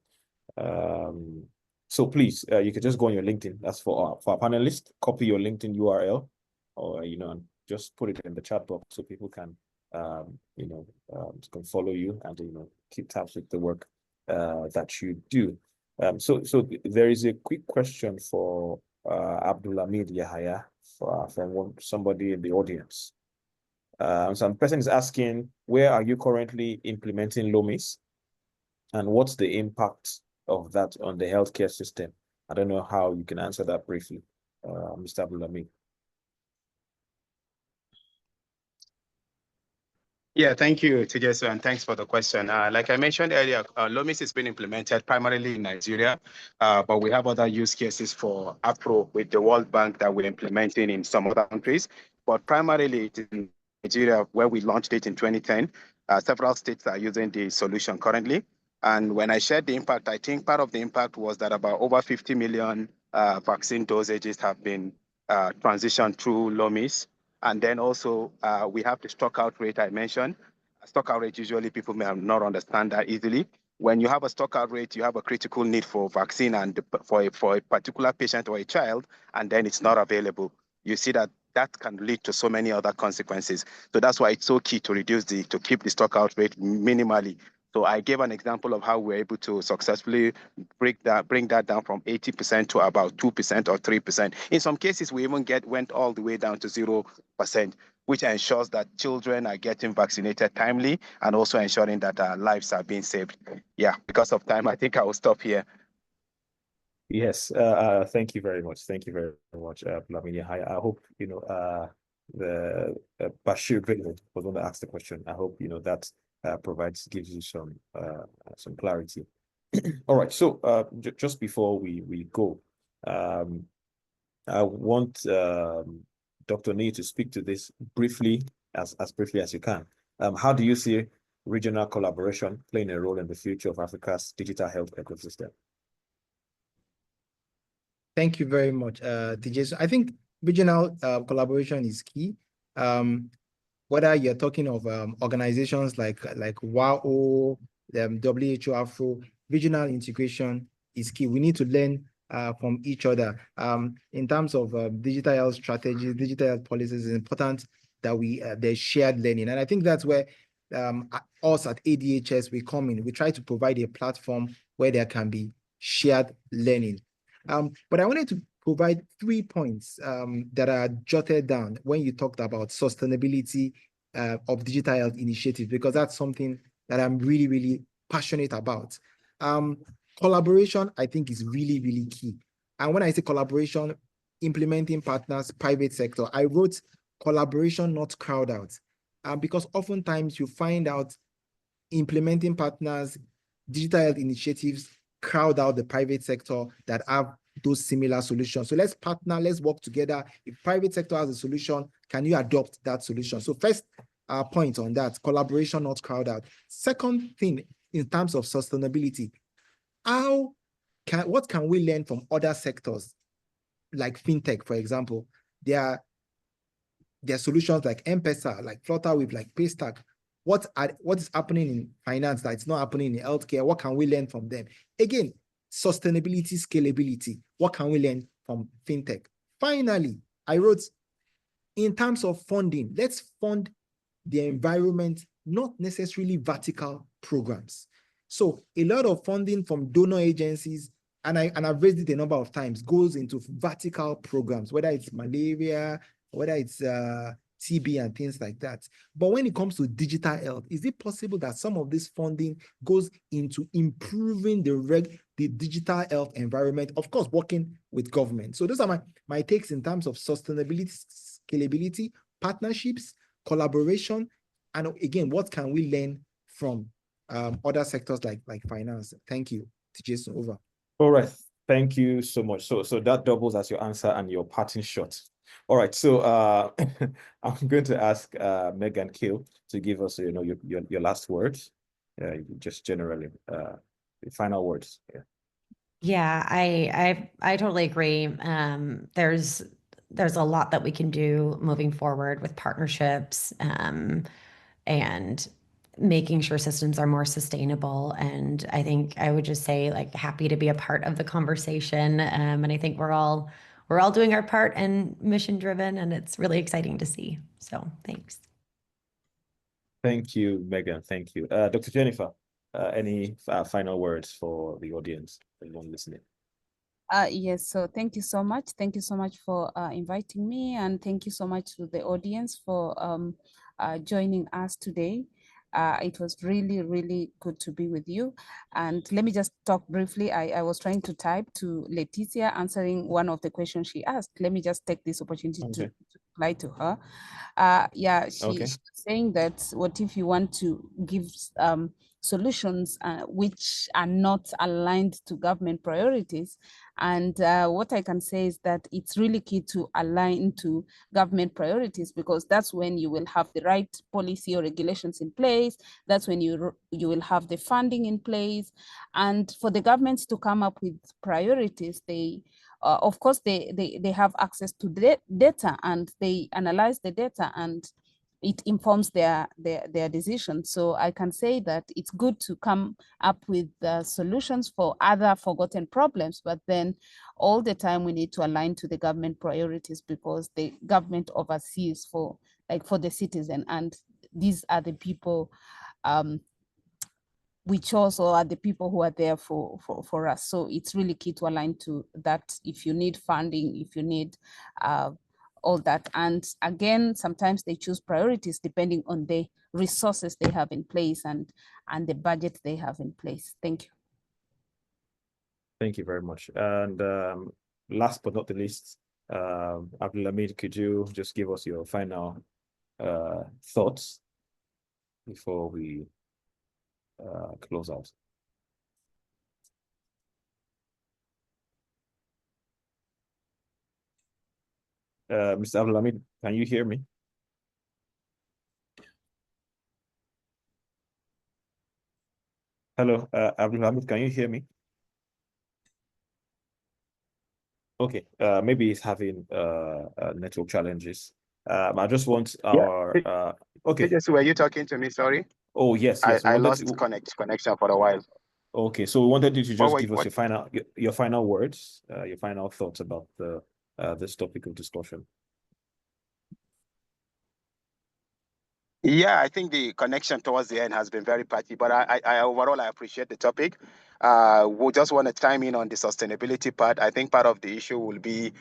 So please, you can just go on your LinkedIn. That's for our panelists. Copy your LinkedIn URL, or and just put it in the chat box so people can can follow you and keep tabs with the work that you do. So there is a quick question for Abdulhamid Yahaya from somebody in the audience. Some person is asking, where are you currently implementing LOMIS, and what's the impact of that on the healthcare system? I don't know how you can answer that briefly, Mr. Abdulhamid. Yeah, thank you, Tijesu, and thanks for the question. Like I mentioned earlier, LOMIS has been implemented primarily in Nigeria, but we have other use cases for Afro with the World Bank that we're implementing in some other countries. But primarily it is in Nigeria, where we launched it in 2010. Several states are using the solution currently. And when I shared the impact, I think part of the impact was that about over 50 million vaccine dosages have been transitioned through LOMIS. And then also we have the stock out rate I mentioned. Stock out rate, usually people may not understand that easily. When you have a stock out rate, you have a critical need for vaccine and for a particular patient or a child, and then it's not available. You see that can lead to so many other consequences. So that's why it's so key to keep the stock out rate minimally. So I gave an example of how we're able to successfully bring that down from 80% to about 2% or 3%. In some cases, we even went all the way down to 0%, which ensures that children are getting vaccinated timely and also ensuring that lives are being saved. Yeah, because of time, I think I will stop here. Yes, thank you very much. Thank you very much, Lamini. I hope the Bashir was going to ask the question. I hope that gives you some clarity. All right. So just before we go, I want Dr. Nee to speak to this briefly, as briefly as you can. How do you see regional collaboration playing a role in the future of Africa's digital health ecosystem? Thank you very much, DJ. So I think regional collaboration is key. Whether you're talking of organizations like WAO, WHO, Afro, regional integration is key. We need to learn from each other. In terms of digital health strategies, digital health policies, it's important that there's shared learning. And I think that's where us at ADHS, we come in. We try to provide a platform where there can be shared learning. But I wanted to provide 3 points that are jotted down when you talked about sustainability of digital health initiatives, because that's something that I'm really, really passionate about. Collaboration, I think, is really, really key. And when I say collaboration, implementing partners, private sector, I wrote collaboration, not crowd out. Because oftentimes you find out implementing partners, digital health initiatives crowd out the private sector that have those similar solutions. So let's partner, let's work together. If private sector has a solution, can you adopt that solution? So first point on that, collaboration, not crowd out. Second thing, in terms of sustainability, what can we learn from other sectors, like fintech, for example? There are solutions like M-Pesa, like Flutterwave, like Paystack. What is happening in finance that's not happening in healthcare? What can we learn from them? Again, sustainability, scalability. What can we learn from fintech? Finally, I wrote, in terms of funding, let's fund the environment, not necessarily vertical programs. So a lot of funding from donor agencies, and I've raised it a number of times, goes into vertical programs, whether it's malaria, whether it's TB and things like that. But when it comes to digital health, is it possible that some of this funding goes into improving the digital health environment, of course, working with government? So those are my takes in terms of sustainability, scalability, partnerships, collaboration, and again, what can we learn from other sectors like finance? Thank you. Jason, over. All right. Thank you so much. So that doubles as your answer and your parting shot. All right, so I'm going to ask Megan Kill to give us, your last words, just generally, the final words. Yeah, I totally agree. There's a lot that we can do moving forward with partnerships, and making sure systems are more sustainable. And I think I would just say, like, happy to be a part of the conversation. And I think we're all doing our part and mission driven, and it's really exciting to see. So thanks. Thank you, Megan. Thank you. Dr. Jennifer, any final words for the audience, anyone listening? Yes, so thank you so much. Thank you so much for inviting me, and thank you so much to the audience for joining us today. It was really, really good to be with you. And let me just talk briefly. I was trying to type to Leticia answering one of the questions she asked. Let me just take this opportunity to reply to her. Yeah, she's saying that what if you want to give solutions which are not aligned to government priorities? And what I can say is that it's really key to align to government priorities, because that's when you will have the right policy or regulations in place. That's when you will have the funding in place. And for the governments to come up with priorities, they of course, they have access to the data, and they analyze the data, and it informs their decisions. So I can say that it's good to come up with solutions for other forgotten problems, but then all the time we need to align to the government priorities, because the government oversees for the citizen, and these are the people which also are the people who are there for us. So it's really key to align to that. If you need funding, if you need all that. And again, sometimes they choose priorities depending on the resources they have in place and the budget they have in place. Thank you. Thank you very much. And last but not the least, Abdulhamid, could you just give us your final thoughts before we close out? Mr. Abdulhamid, can you hear me? Hello, Abdulhamid, can you hear me? Okay, maybe he's having network challenges. I just want our okay. Just, were you talking to me? Sorry. Oh yes, yes. I lost connection for a while. Okay, so we wanted you to just give us your final words, your final thoughts about this topic of discussion. Yeah, I think the connection towards the end has been very patchy, but I overall I appreciate the topic. We just want to chime in on the sustainability part. I think part of the issue will be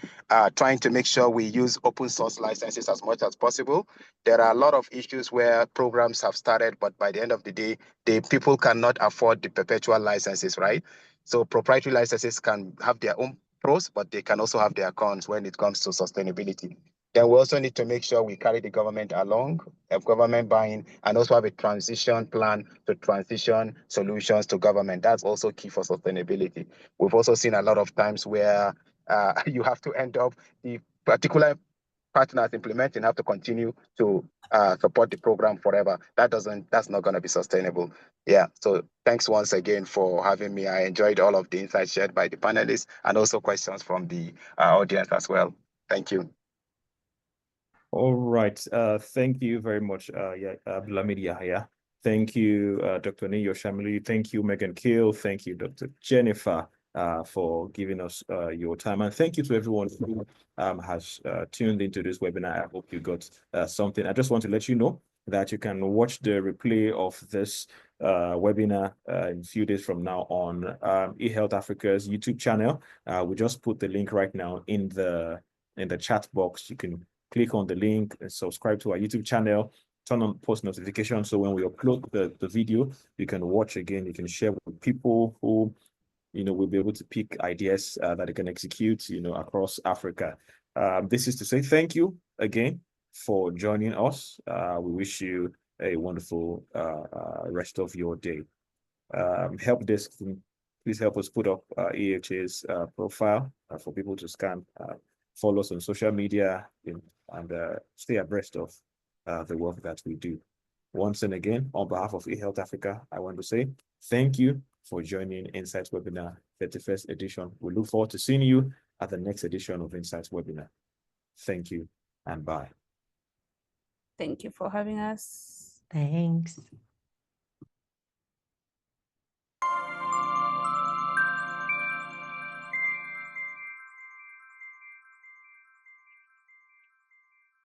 trying to make sure we use open source licenses as much as possible. There are a lot of issues where programs have started, but by the end of the day, the people cannot afford the perpetual licenses, right? So proprietary licenses can have their own pros, but they can also have their cons when it comes to sustainability. Then we also need to make sure we carry the government along, have government buy-in, and also have a transition plan to transition solutions to government. That's also key for sustainability. We've also seen a lot of times where you have to end up the particular partners implementing have to continue to support the program forever. That's not going to be sustainable. Yeah. So thanks once again for having me. I enjoyed all of the insights shared by the panelists and also questions from the audience as well. Thank you. All right. Thank you very much, Abdulhamid Yahya. Thank you, Dr. Niyo Shamili. Thank you, Megan Kill. Thank you, Dr. Jennifer, for giving us your time. And thank you to everyone who has tuned into this webinar. I hope you got something. I just want to let you know that you can watch the replay of this webinar in a few days from now on eHealth Africa's YouTube channel. We just put the link right now in the chat box. You can click on the link and subscribe to our YouTube channel, turn on post notifications, so when we upload the video, you can watch again, you can share with people who, will be able to pick ideas that they can execute, across Africa. This is to say thank you again for joining us. We wish you a wonderful rest of your day. Help desk, please help us put up EHA's profile for people to scan. Follow us on social media and stay abreast of the work that we do. Once and again, on behalf of eHealth Africa, I want to say thank you for joining Insights Webinar 31st edition. We look forward to seeing you at the next edition of Insights Webinar. Thank you and bye. Thank you for having us. Thanks.